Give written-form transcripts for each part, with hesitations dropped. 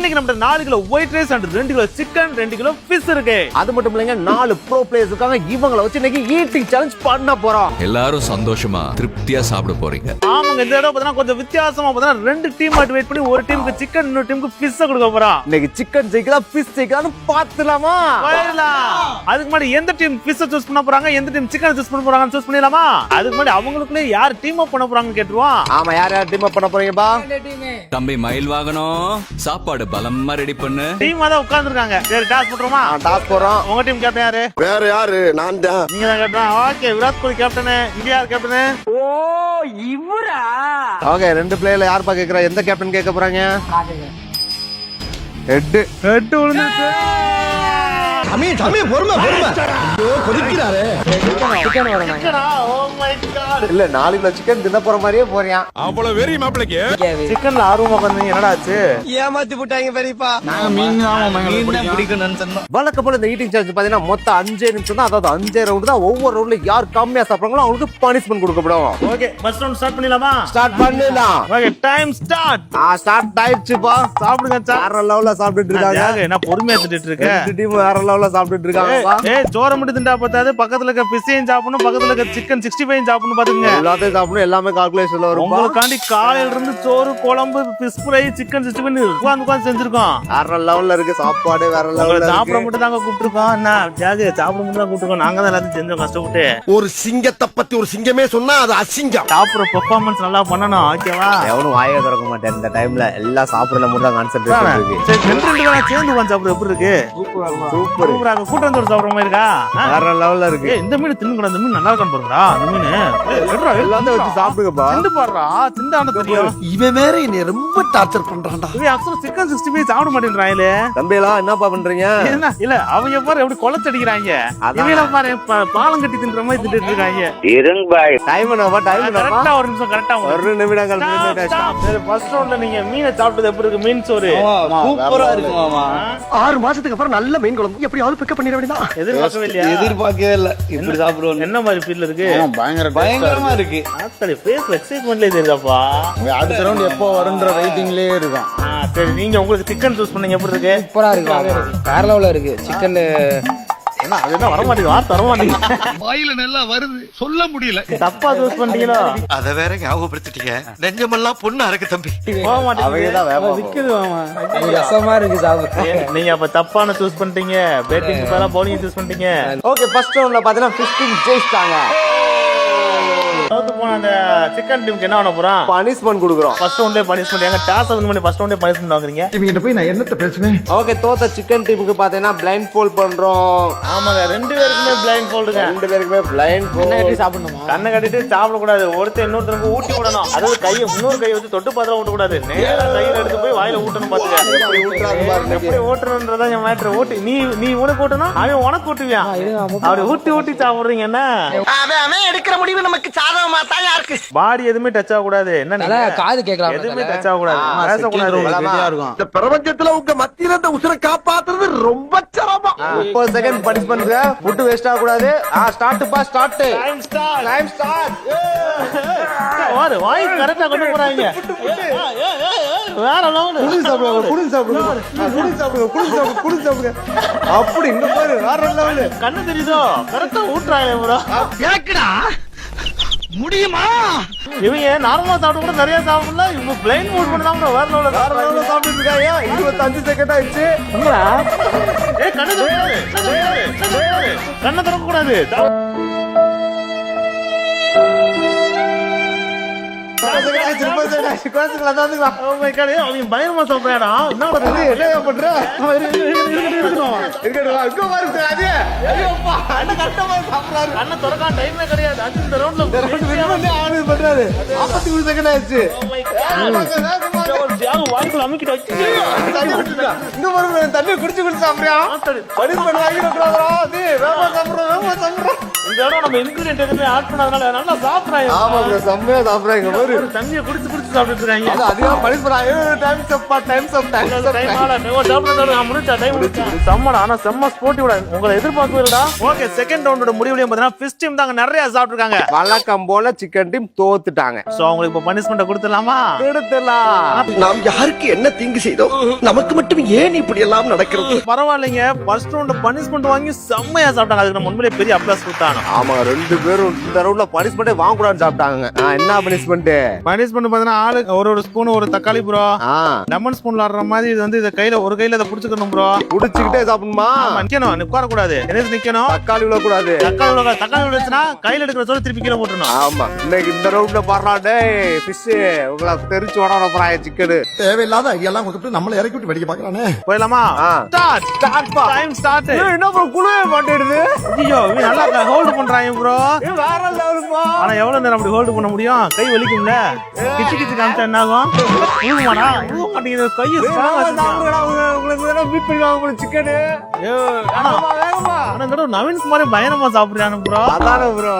இன்னைக்கு நம்ம 4 kilo white rice and 2 kilo chicken 2 kilo fish இருக்கு. அது மட்டும் இல்லைங்க 4 ப்ரோ பிளேயர்ஸ் இருக்காங்க. இவங்கள வச்சு இன்னைக்கு ஈட்டிங் சேலஞ்ச் பண்ண போறோம். எல்லாரும் சந்தோஷமா திருப்தியா சாப்பிட போறீங்க. ஆமாங்க, இந்த தடவை பார்த்தா கொஞ்சம் வித்தியாசமா பார்த்தா 2 டீம் வெயிட் பண்ணி ஒரு டீமுக்கு சிக்கன் இன்னொரு டீமுக்கு ஃபிஷ் கொடுக்க போறோம். இன்னைக்கு சிக்கன் ஜெயிக்கலாம் ஃபிஷ் ஜெயிக்கலாம்னு பாத்துலாமா? அதுக்கு முன்னாடி எந்த டீம் ஃபிஷ் சூஸ் பண்ண போறாங்க, எந்த டீம் சிக்கன் சூஸ் பண்ண போறாங்கன்னு சூஸ் பண்ணிடலாமா? அதுக்கு முன்னாடி அவங்களுக்குள்ளே யார் டீம் அப் பண்ண போறாங்கன்னு கேட்டுருவோம். ஆமா, யார் டீம் அப் பண்ண போறீங்கப்பா? தம்பி மயில் வாகனம் சாப்பாடு பலமா ரெடி பண்ணு. டீம் தான் உட்கார்ந்துருக்காங்க. சரி, டாஸ் போடுறோமா? டாஸ் போறோம். உங்க டீம் கேப்டன் யாரு? வேற யாரு? நான் தான். நீங்க தான் captain. Okay, Virat Kohli captain. இங்க யார் கேப்டன்? ஓ இவரா? ஓகே, 2 பிளேயர்ல யார் பா கேக்குறா? எந்த கேப்டன் கேட்க போறாங்க? ஹெட் விழுந்துச்சு. தம்பி பொறுமை கொதிக்கிறாரு. இல்ல 4 கிலோ சிக்கன் தின்ன போற மாதிரியே போறியா? அவ்வளவு வெறி மாப்பிளைக்கு. சிக்கன்ல ஆர்வமா உட்கார்ந்தீங்க, என்னடா ஆச்சு? ஏமாத்தி போட்டாங்க பெரியப்பா. வழக்க போல இந்த ஈட்டிங் சேலஞ்ச் பாத்தீங்கன்னா மொத்தம் 5 நிமிஷம் தான். அதாவது 5 ரவுண்ட் தான். ஒவ்வொரு ரவுண்ட்ல யார் கம்மியா சாப்பிடுறாங்களோ அவங்களுக்கு பனிஷ்மெண்ட் கொடுக்கப்படும். ஓகே, ஃபர்ஸ்ட் ரவுண்ட் ஸ்டார்ட் பண்ணிடலாமா? ஸ்டார்ட் பண்ணலாம். Okay, time start. ஸ்டார்ட் ஆயிடுச்சுப்பா. சாப்பிடுங்க சார். வேற லெவல்ல சாப்பிட்டுட்டு இருக்காங்க. என்ன பொறுமையா திட்டிட்டு இருக்க? ரெண்டு டீம் வேற லெவல்ல சாப்பிட்டுட்டு இருக்காங்கப்பா. ஏய், சோற மட்டும் திண்டா பார்த்தாது, பக்கத்துல இருக்க ஃபிஷ்ஷையும் சாப்பிடணும், பக்கத்துல இருக்க சிக்கன் 65 சாப்பிடணும் பாத்துங்க. எல்லாத்தையும் சாப்பிடணும். எல்லாமே கால்குலேஷன்ல வரும். உங்களுக்காண்டி காலையில இருந்து சோறு, குழம்பு, ஃபிஷ் ஃப்ரை, சிக்கன் 65 உட்கார்ந்து செஞ்சிருக்கோம். வேற லெவல்ல இருக்கு சாப்பாடு. வேற லெவல்ல சாப்பிட மட்டும் தாங்க கூப்பிட்டுருக்கோம். என்ன ஜாகு, சாப்பிட மட்டும் தான் கூப்பிட்டுருக்கோம். நாங்க தான் எல்லாத்தையும் செஞ்சோம் கஷ்டப்பட்டு. ஒரு சிங்கத்தை பத்தி ஒரு சிங்கமே சொன்னா அது அசிங்கம். சாப்பிடுற பெர்ஃபார்மன்ஸ் நல்லா பண்ணணும். ஓகேவா? எவனும் வாயை திறக்க மாட்டேன் இந்த டைம்ல. எல்லாம் சாப்பிடல மட்டும் தான் கான்சென்ட்ரேட் இருக்கு. சரி, 2 பேரா சேர்ந்து உட்கார்ந்து சாப்பிடுறது எப்படி இருக்கு? சூப்பர். சூப்பரா கூட்டம் தோடு சாப்பிடுற மாதிரி இருக்கா? வேற லெவல்ல இருக்கு. இந்த மீன் தின்னு கூட, இந்த மீன் நல்லா இருக்கான்னு பாருங்கடா. அந்த மீன் எல்லாத்தையும் வச்சு சாப்பிடுங்கப்பா. திண்டு பாடுறா, திண்டான தெரியும். இவன் வேற என்னை ரொம்ப டார்ச்சர் பண்றான்டா. இவன் அக்சுவலா சிக்கன் 65 சாப்பிட மாட்டேன்றாங்களே. தம்பியெல்லாம் என்னப்பா பண்றீங்க? என்ன இல்ல, அவங்க பாரு எப்படி கொலைச்சடிக்கிறாங்க. அதான். இவங்கள பாரு பாலம் கட்டி தின்ற மாதிரி திட்டிட்டு இருக்காங்க. டைம் என்னப்பா? டைம் என்னப்பா? கரெக்டா ஒரு நிமிஷம், கரெக்டா ஒரு நிமிடங்கள். சரி, ஃபர்ஸ்ட் ரவுண்ட்ல நீங்க மீனை சாப்பிட்டது எப்படி இருக்கு? மீன் சோறு சூப்பரா இருக்கு மாமா. 6 மாசத்துக்கு அப்புறம் நல்ல மீன் குழம்பு எப்படியாவது பிக்கப் பண்ணிட வேண்டியதான். எதிர்பார்க்கவே இல்லையா? எதிர்பார்க்கவே இல்ல இப்படி சாப்பிடுவோம். என்ன மாதிரி ஃபீல் இருக்கு? பயங்கரமா இருக்கு. ஆக்சுவலி ஃபேஸ் எக்ஸைட்மென்ட்ல தெரியுதாப்பா. அடுத்த ரவுண்ட் எப்போ வரும்ன்ற வெயிட்டிங்லயே இருக்கும். சரி, நீங்க உங்களுக்கு சிக்கன் சூஸ் பண்ணீங்க, எப்படி இருக்கு? சூப்பரா இருக்கு. வேற லெவல்ல இருக்கு சிக்கன். என்ன அது என்ன வர மாட்டேங்குது, வார்த்தை வர மாட்டேங்குது. வாயில நல்லா வருது, சொல்ல முடியல. தப்பா சூஸ் பண்ணிட்டீங்களோ? அத வேற ஞாபகப்படுத்திட்டீங்க. நெஞ்சமெல்லாம் பொண்ணா இருக்கு தம்பி. போக மாட்டேங்குது. விக்குது மாமா. ரசமா இருக்கு சாப்பிட்டு. நீங்க அப்ப தப்பான சூஸ் பண்ணிட்டீங்க. பேட்டிங் பதிலா பவுலிங் சூஸ் பண்ணிட்டீங்க. ஓகே, ஃபர்ஸ்ட் ரவுண்ட்ல பாத்தீங்கன்னா 15 ஜெயிச்சிட்டாங்க. தோத்து போன அந்த சிக்கன் டீமுக்கு என்ன பண்ண போறோம்? பனிஷ்மெண்ட் கொடுக்குறோம். ஃபர்ஸ்ட் ரவுண்டே பனிஷ்மெண்ட். எங்க டாஸ் வின் பண்ணி ஃபர்ஸ்ட் ரவுண்டே பனிஷ்மெண்ட் வாங்குறீங்க. இவங்கிட்ட போய் நான் என்னத்த பேசுவேன்? ஓகே, தோத்த சிக்கன் டீமுக்கு பாத்தீங்கன்னா பிளைண்ட் ஃபோல்ட் பண்றோம். ஆமாங்க, 2 பேருக்குமே பிளைண்ட் ஃபோல்டுங்க. 2 பேருக்குமே பிளைண்ட் ஃபோல்ட். சாப்பிடணுமா? கண்ணை கட்டிட்டு சாப்பிட கூடாது. ஒருத்தர் இன்னொருத்தருக்கு ஊட்டி விடணும். அதாவது கையை இன்னொரு கையை வச்சு தொட்டு பாத்திரம் ஊட்ட கூடாது. நேரா கையில எடுத்து போய் வாயில ஊட்டணும். பாத்துக்க எப்படி ஊட்டுறாங்க பாருங்க. எப்படி ஊட்டணும்ன்றதான் என் மேட்ரு. ஊட்டி நீ உனக்கு ஊட்டணும், அவன் உனக்கு ஊட்டுவியான். அப்படி ஊட்டி சாப்பிடுறீங்க. என்ன அவன் எடுக்கிற முடிவு நமக்கு சாதகமா தான் இருக்கு. பாடி எதுவுமே டச் ஆக கூடாது. என்ன நல்லா காது கேட்கலாம். எதுவுமே டச் ஆக கூடாது, பேசக்கூடாது. இந்த பிரபஞ்சத்துல உங்க மத்தியில இந்த உசுரை காப்பாத்துறது ரொம்ப சிரமம். 30 செகண்ட் பனிஷ்மெண்ட். ஃபுட் வேஸ்ட் ஆக கூடாது. ஸ்டார்ட் பா, ஸ்டார்ட். Time start. வாரு வாய் கரெக்ட்டா கொண்டு போறாங்க. வேற லெவல். குடிச்சு சாப்பிடுங்க. அப்படி இங்க பாரு, வேற லெவல். கண்ணு தெரியுதோ? கரெக்ட்டா ஊட்றாங்க ப்ரோ. எனக்குடா முடியுமா? இவங்க நார்மலா சாப்பிட கூட நிறைய சாப்பிடல. இவங்க பிளைன் மூட் பண்ணாம வேற லெவல்ல சாப்பிட்டு இருக்காங்க. 25 செகண்ட் ஆயிடுச்சு. ஏய், கண்ணு திறக்க கண்ணை திறக்க கூடாது. பயமா சாப்பிடா. என்ன பண்ற? கண்ணை திறக்க டைமே கிடையாது. இந்த ரவுண்ட்ல பண்றாரு. 53 செகண்ட் ஆயிடுச்சு. வாய்க்குள்ள அமுக்கிட்டு வச்சு இங்க பாருங்க, தண்ணி குடிச்சு சாப்பிடுறியா? பனிஷ்மெண்ட் வாங்கிடக்கூடாதா? வேகமா சாப்பிடுறோம். இந்த இடம் நம்ம இன்கிரிடியன்ட் எதுவுமே ஆட் பண்ணாதனால நல்லா சாப்பிடுறாங்க. ஆமா ப்ரோ, செம்மையா சாப்பிடுறாங்க. சோறு தண்ணியை குடிச்சு குடிச்சு சாப்பிட்டு இருக்காங்க. அது அதிகமா பனிஷ்மெண்ட். டைம்ஸ் அப் டைம்ஸ் அப் டைம்ஸ் அப். செம்மடா, ஆனா செம்ம ஸ்போர்ட்டிவ். உங்களை எதிர்பார்க்கலடா. ஓகே, செகண்ட் ரவுண்டோட முடிவுலயும் பாத்தீங்கன்னா ஃபிஷ் டீம் தாங்க நிறைய சாப்பிட்டுருக்காங்க. வழக்கம் போல சிக்கன் டீம் தோத்துட்டாங்க. சோ அவங்களுக்கு இப்ப பனிஷ்மெண்ட் கொடுத்துடலாமா? எடுத்துலாம். நாம் யாருக்கு என்ன தீங்கு செய்தோம்? நமக்கு மட்டும் ஏன் இப்படி எல்லாம் நடக்கிறது? பரவாயில்லைங்க, ஃபர்ஸ்ட் ரவுண்ட் பனிஷ்மெண்ட் வாங்கி செம்மையா சாப்பிட்டாங்க. அதுக்கு நம்ம உண்மையிலேயே பெரிய அப்ளாஸ் கொடுத்தாங்க. ஆமா, 2 பேரும் இந்த ரவுண்ட்ல பனிஷ்மெண்டே வாங்க கூடாதுன்னு சாப்பிட்டாங்க. என்ன பனிஷ்மெண்ட்? பனிஷ்மெண்ட் பாத்தீங்கன்னா ஆளுக்கு ஒரு ஸ்பூன் ஒரு தக்காளி ப்ரோ. லெமன் ஸ்பூன்ல ஆடுற மாதிரி இது வந்து இத கையில ஒரு கையில இத புடிச்சுக்கணும் ப்ரோ. புடிச்சுக்கிட்டே சாப்பிடணுமா? நிக்கணும், உட்கார கூடாது. என்ன நிக்கணும்? தக்காளி விழ கூடாது. தக்காளி விழுச்சுனா கையில எடுக்கிற சோறு திருப்பி கீழே போட்டுறணும். ஆமா, இன்னைக்கு இந்த ரவுண்ட்ல பாடுறா டேய் ஃபிஷ் உங்களை தெரிச்சு ஓட போறாங்க சிக்கன். தேவையில்லாத ஐடியா கொடுத்துட்டு நம்மள இறக்கி விட்டு வெடிக்க பாக்குறானே. போயிடலாமா? ஸ்டார்ட் ஸ்டார்ட் பா. Time start. என்ன ப்ரோ குளுவே மாட்டேடுது? ஐயோ, இவன் நல்லா ஹோல்ட் பண்றாங்க ப்ரோ. வேற லெவல் பா. ஆனா எவ்வளவு நேரம் அப்படி ஹோல்ட் பண்ண முடியும்? கை வலிக்கும்ல. கிச்சு கிச்சு காமிச்சா என்ன ஆகும்? ஊதுமாடா, ஊத மாட்டேங்குது. கை ஸ்ட்ராங்கா உங்களுக்கு மீட் பண்ணுவாங்க ப்ரோ சிக்கன். வேகமா வேகமா. ஆனா இந்த நவீன் குமார் பயங்கரமா சாப்பிடுறானு ப்ரோ. அதானே ப்ரோ.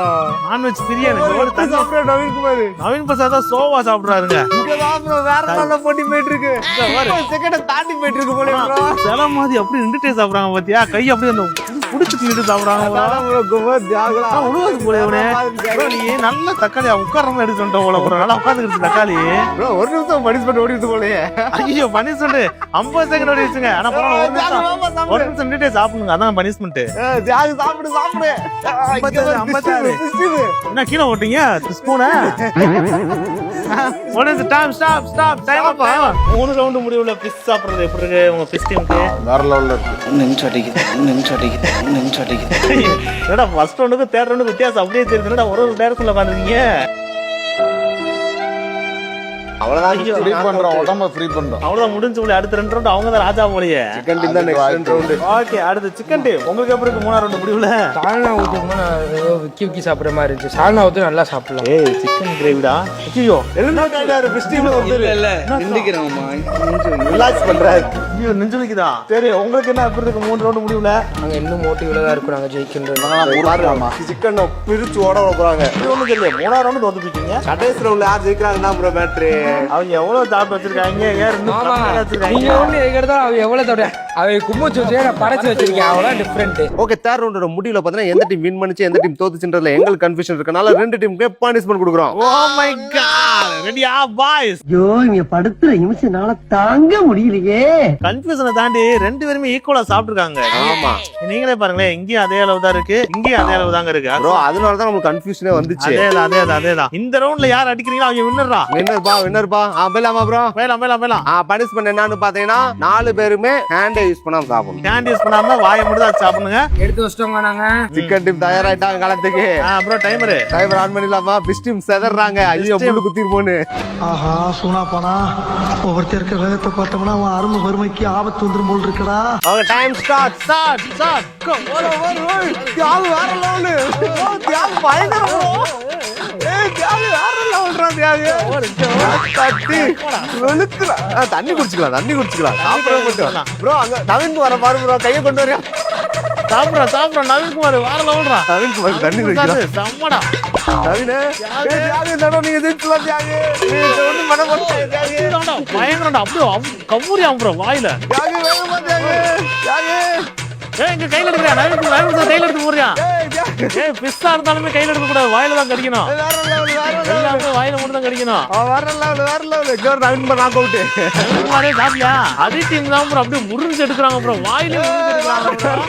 நான்வெஜ் பிரியாணி ஒரு தண்ணி சாப்பிடுற நவீன் குமார். நவீன் பிரசாத் தான் சோவா சாப்பிடுறாருங்க. இங்க தான் ப்ரோ வேற நல்ல போட்டி போயிட்டு இருக்கு. செகண்ட் தாண்டி போயிட்டு இருக்கு போல ப்ரோ. சில மாதிரி அப்படி நின்னுட்டே சாப்பிடுறாங்க பாத்தியா? கை அப்படியே அந்த புடிச்சு நின்று சாப்பிடுறாங்க ப்ரோ. குமார் தியாகலா உழுவது போல இவனே. நீ நல்ல தக்காளி உட்காரமா எடுத்து வந்துட்ட போல ப்ரோ. நல்லா உட்காந்துக்கிட்டு தக்காளி ப்ரோ. ஒரு நிமிஷம் பனிஷ்மெண்ட் ஓடிட்டு போலயே. ஐயோ, பனிஷ்மெண்ட் 50 செகண்ட் ஓடி வச்சுங்க. ஆனா பரவாயில்ல, ஒரு நிமிஷம் நின்னுட்டே சாப்பிடுங்க. அதான் பனிஷ்மெண்ட். தியாக சாப்பிடு சாப்பிடு. 56 என்ன கீழே ஓட்டீங்க ஸ்பூனை? Time stop stop time. 3 round முடிவுல ஃபிஷ் சாப்பிடுறது எப்படி இருக்கு உங்க ஃபிஷ் டீமுக்கு? வேற லெவல்ல இருக்கு. என்னடா ஃபர்ஸ்ட் ரவுண்டுக்கு தேர்ட் ரவுண்டுக்கு வித்தியாசம் அப்படியே தெரியுதுடா. ஒரு டைரக்ஷன்ல உட்கார்ந்திருக்கீங்க. அவ்வளவுதான் ஃப்ரீ பண்றோம். உடம்ப ஃப்ரீ பண்றோம். அவ்வளவுதான் முடிஞ்சு. அடுத்த 2 ரவுண்ட் அவங்க தான் ராஜா போலயே. சிக்கன் டீம் தான் நெக்ஸ்ட் ரவுண்ட். ஓகே, அடுத்து சிக்கன் டீம். உங்களுக்கு எப்படி இருக்கு 3ஆம் ரவுண்ட் முடிவுல? சால்னா ஊற்றுமா ஏதோ விக்கி சாப்பிட்ற மாதிரி இருந்துச்சு. சால்னா ஊற்றி நல்லா சாப்பிடலாம். ஏய், சிக்கன் கிரேவிடா. ஐயோ, எல்லாம் கைடாரு ஃபிஷ் டீம்ல வந்து இல்ல நின்றுக்கிறோம்மா. ரிலாக்ஸ் பண்றாரு. ஐயோ, நெஞ்சு வலிக்குதா? சரி, உங்களுக்கு என்ன எப்படி இருக்கு 3 ரவுண்ட் முடிவுல? நாங்க இன்னும் மோட்டிவ்ல தான் இருக்கோம். நாங்க ஜெயிக்கின்றது. சிக்கன் பிரிச்சு ஓட போறாங்க. இது ஒண்ணு தெரியல. 3ஆம் ரவுண்ட் தோத்து போயிட்டீங்க. கடைசி ரவுண்ட்ல யார் ஜெயிக்கிறாங்கன்னா ப்ரோ மேட்ரு. அவங்க எவ்வளவு சாப்பிட்டு வச்சிருக்காங்க? ஏன் இன்னும் ஆமா, கம்மியா வச்சிருக்காங்க? நீங்க ஒண்ணு எங்கிறதா அவ எவ்வளவு தவிர அவ கும்முச்சு வச்சு நான் பறச்சு வச்சிருக்கேன். அவ்வளோ டிஃப்ரெண்ட். ஓகே, தேர்ட் ரவுண்டோட முடிவுல பாத்தீங்கன்னா எந்த டீம் வின் பண்ணிச்சு எந்த டீம் தோத்துச்சுன்றதுல எங்களுக்கு கன்ஃபியூஷன் இருக்கனால 2 டீமுக்கு பனிஷ்மெண்ட் கொடுக்குறோம். ஓ மை காட், ரெடியா பாய்ஸ்? ஐயோ, இங்க படுத்துற நிமிஷம்னால தாங்க முடியலையே. கன்ஃபியூஷனை தாண்டி 2 பேருமே ஈக்குவலா சாப்பிட்டுருக்காங்க. ஆமா, நீங்களே பாருங்களேன், இங்கேயும் அதே அளவு தான் இருக்கு, இங்கேயும் அதே அளவு தாங்க இருக்கு. ப்ரோ. அதனால தான் நமக்கு கன்ஃபியூஷனே வந்துச்சு. அதேதான். இந்த ரவுண்ட்ல யார் அடிக்கிறீங்களோ அவங்க வின்னர்ரா. வின்னர்பா. போலாமா ப்ரோ? போலாம். பனிஷ்மெண்ட் என்னன்னு பாத்தீங்கன்னா 4 பேருமே ஹேண்டை யூஸ் பண்ணாம சாப்பிடணும். ஹேண்ட் யூஸ் பண்ணாம வாயை மட்டும் தான் சாப்பிடுங்க. எடுத்து வச்சிட்டோங்க நாங்க. சிக்கன் டீம் தயாராயிட்டாங்க களத்துக்கு. ப்ரோ, டைமர் ஆன் பண்ணிடலாமா? ஃபிஷ் டீம் செதறாங்க. ஐயோ, முள்ளு குத்திருப்போன்னு. ஆஹா, சூனா பானா ஒவ்வொருத்தர் இருக்க வேகத்தை பார்த்தோம்னா அவன் அருமை வறுமைக்கு ஆபத்து வந்துரும் போல் இருக்கடா. அவங்க டைம் ஸ்டார்ட். தியாகு வேற லெவலு. தியாகு பயங்கரம். தியாகு வேற லெவல்ரா. தியாகு தட்டி வெளுக்குறா. தண்ணி குடிச்சுக்கலாம். சாப்பிட மட்டும் ப்ரோ. அங்க நவீன் வர பாரு ப்ரோ. கையை கொண்டு வரியா? சாப்பிடுறா. நவீன் குமார் வேற லவுடுறா. நவீன் குமார் தண்ணி குடிக்கலாம். செம்மடா நவீனே. தியாகு என்னடா நீங்க ஜெயிச்சலாம். தியாகு ஒண்ணு பண்ண மாட்டேன். தியாகு பயங்கரம்டா. அப்படியே கவுரியா ப்ரோ வாயில. தியாகு வேகமா. தியாகு இங்க கையில எடுக்கிறா. நவீன் குமார் கையில எடுத்து போறியா? ஏய், பிஸ்ஸா இருந்தாலுமே கையில எடுக்க கூடாது. வாயில தான் கடிக்கணும். எல்லாமே வாயில மட்டும் தான் கடிக்கணும். வேற லெவல். Naveen knock out. சாப்பியா? அதே டீம் தான் ப்ரோ. அப்படியே முறிஞ்சு எடுக்கிறாங்க ப்ரோ. வாயில முறிஞ்சு எடுக்கிறாங்க.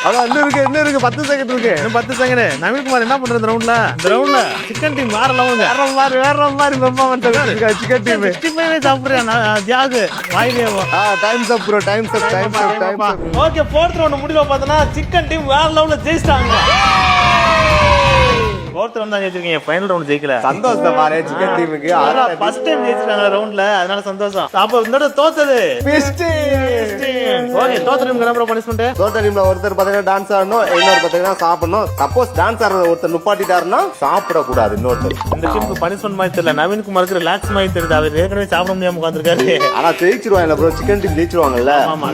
அதான் இன்னும் இருக்கு 10 செகண்ட் இருக்கு. இன்னும் 10 செகண்ட். நவீன் குமார் என்ன பண்றது ரவுண்ட்ல? இந்த ரவுண்ட்ல சிக்கன் டீம் வேற லெவலுங்க. வேற மாதிரி பெர்ஃபார்மன்ஸ் இருக்கு சிக்கன் டீம். 65 சாப்பிடுறேன் தியாகு வாயிலே. டைம்ஸ் அப் ப்ரோ. டைம்ஸ் அப். ஓகே, 4th ரவுண்ட் முடிவுல பார்த்தனா சிக்கன் டீம் வேற லெவல்ல ஜெயிச்சிட்டாங்க. 4th ரவுண்ட் தான் ஜெயிச்சிருக்கீங்க. Final round ஜெயிக்கல. சந்தோஷம் பாரு சிக்கன் டீமுக்கு. ஃபர்ஸ்ட் டைம் ஜெயிச்சிட்டாங்க ரவுண்ட்ல. அதனால சந்தோஷம். அப்ப இந்த தடவை தோத்தது ஃபிஷ் டீம். ஓகே, தோத்த டீமுக்கு என்ன பனிஷ்மென்ட்? தோத்த டீம்ல ஒருத்தர் பாத்தீங்கன்னா டான்ஸ் ஆடணும், இன்னொரு பாத்தீங்கன்னா சாப்பிடணும். சப்போஸ் டான்ஸ் ஆடுற ஒருத்தர் நுப்பாட்டிட்டாருன்னா சாப்பிட கூடாது இன்னொருத்தர். இந்த டீமுக்கு பனிஷ்மென்ட் மாதிரி தெரியல. நவீன் குமாருக்கு ரிலாக்ஸ் மாதிரி தெரியுது. அவர் ஏற்கனவே சாப்பிட முடியாம உட்கார்ந்திருக்காரு. ஆனா ஜெயிச்சிருவாங்கல்ல ப்ரோ. சிக்கன் டீம் ஜெயிச்சிருவாங்கல்ல. ஆமா,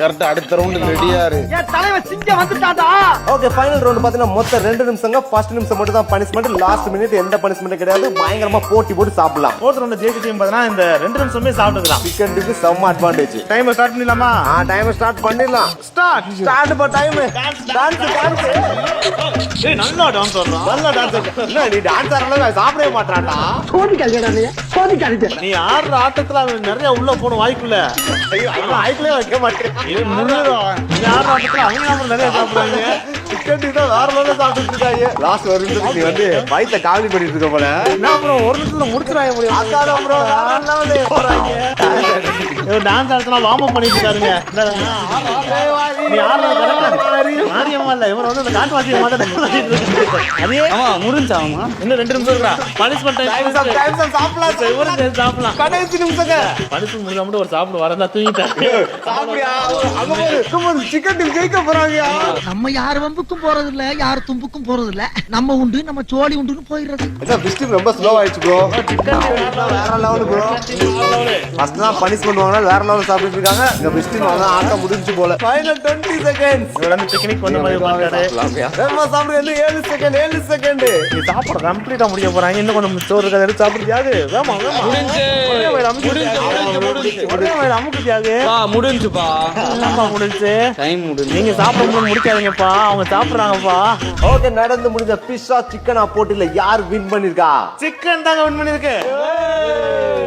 கரெக்ட். அடுத்த ரவுண்டுக்கு ரெடியா இரு. என் தலைவன் சிங்கம் வந்துட்டாடா. ஓகே, ஃபைனல் ரவுண்ட் பாத்தீங்கன்னா மொத்தம் 2 நிமிஷங்க. ஃபர்ஸ்ட் நிமிஷம் மட்டும் மட்டும் தான் பனிஷ்மெண்ட். லாஸ்ட் மினிட் எந்த பனிஷ்மெண்ட் கிடையாது. பயங்கரமா போட்டி போட்டு சாப்பிடலாம். போட்டு ரெண்டு ஜெயிச்ச டீம் பார்த்தீங்கன்னா இந்த 2 நிமிஷமே சாப்பிட்டுக்கலாம். சிக்கன் டிக்கு செம்ம அட்வான்டேஜ். டைம் ஸ்டார்ட் பண்ணிடலாமா? டைம் ஸ்டார்ட் பண்ணிடலாம். ஸ்டார்ட் பா டைம். டான்ஸ். ஏய் நல்லா டான்ஸ் ஆடுறான். நல்ல டான்ஸ். இல்ல நீ டான்ஸ் ஆடுறல சாப்பிடவே மாட்டான்டா. நீ ஆடுற ஆட்டத்துல அவன் நிறைய உள்ள போன வாய்க்குள்ள. ஐயோ அவன் ஐக்லயே வைக்க மாட்டேன். இது முன்னுடா. நீ ஆடுற ஆட்டத்துல அவங்க நிறைய சாப்பிடுறாங்க. சிக்கன் டிக்கு தான் வேற லெவல்ல சாப்பிட்டுட்டு இருக்காங்க. லாஸ்ட் ஒரு நிமிஷம் நீ வந்து வயித்தை காலி பண்ணிட்டு இருக்க போல. என்ன ப்ரோ ஒரு நிமிஷத்துல முடிச்சிராய முடியும். அக்காடா ப்ரோ வேற லெவல்ல போறாங்க. இவர் டான்ஸ் ஆடுறதுல வார்ம் அப் பண்ணிட்டு இருக்காருங்க. நீ ஆடுற மாரியம்மா இல்ல இவர் வந்து அந்த காட்டு வாசிய மாதிரி அதே முடிஞ்சாமா இன்னும் 2 நிமிஷம் இருக்கா. பனிஷ்மெண்ட் டைம் சாப்பிடலாம். இவருக்கு சாப்பிடலாம். கடைசி நிமிஷங்க. பனிஷ்மெண்ட் முடிஞ்சா மட்டும் ஒரு சாப்பிடு வரதா தூங்கிட்டாரு. சாப்பிடியா அங்க ஒரு சிக்கன் டிக்கு ஜெயிக்க போறாங்க. நம்ம யார் வம்புக்கும் போறது இல்ல, யார் தும்புக்கும் போறது இல்ல. நம்ம உண்டு நம்ம சோழி உண்டுன்னு போயிடுறது. அதான் பிஸ்டிக் ரொம்ப ஸ்லோ ஆயிடுச்சு ப்ரோ. வேற லெவல் ப்ரோ. ஃபர்ஸ்ட் தான் பனிஷ்மெண்ட் வாங்குனா வேற லெவல் சாப்பிட்டு இருக்காங்க. இந்த பிஸ்டிக் வாங்க ஆட்டம் முடிஞ்சு போல. Final 20 seconds. இவர் வந்து டெக்னிக் வந்து மாதிரி பார்த்தாரு. வேகமா சாப்பிடு. இன்னும் 7 செகண்ட். நீ சாப்பிட கம்ப்ளீட்டா முடிய போறாங்க. இன்னும் கொஞ்சம் சோறு இருக்கா எடுத்து சாப்பிடுறியாது. வேமா முடிஞ்சுப்பா. முடிஞ்சு டைம் முடிஞ்சு. நீங்க சாப்பிட முடிக்காதீங்கப்பா. அவங்க சாப்பிடுறாங்கப்பா. ஓகே நடந்து முடிஞ்ச பிஸ்ஸா சிக்கனா போட்டில யார் வின் பண்ணிருக்கா? சிக்கன் தாங்க வின் பண்ணிருக்கு.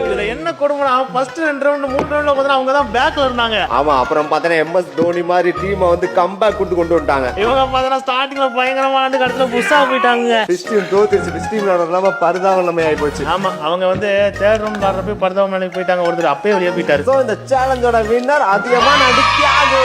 இதுல என்ன கொடுமைனா ஃபர்ஸ்ட் 2 ரவுண்ட் 3 ரவுண்ட்ல பார்த்தா அவங்க தான் பேக்ல இருந்தாங்க. ஆமா அப்புறம் பார்த்தா MS தோனி மாதிரி டீமை வந்து கம்பேக் கொடுத்து கொண்டு வந்துட்டாங்க. இவங்க பார்த்தா ஸ்டார்டிங்ல பயங்கரமா ஆண்டு கடைசில புஷ்ஷா போயிட்டாங்க. பிஸ்டிக் தோத்துச்சு. பிஸ்டிக் இல்லாம பரிதாபம் ஆயி போச்சு. ஆமா அவங்க வந்து 3rd ரவுண்ட் ஆடுறப்ப பரிதாபம் போயிட்டாங்க. ஒருத்தர் அப்பவே வெளியே போயிட்டாரு. சோ இந்த சேலஞ்சோட வின்னர் அதிகமான தியாகு.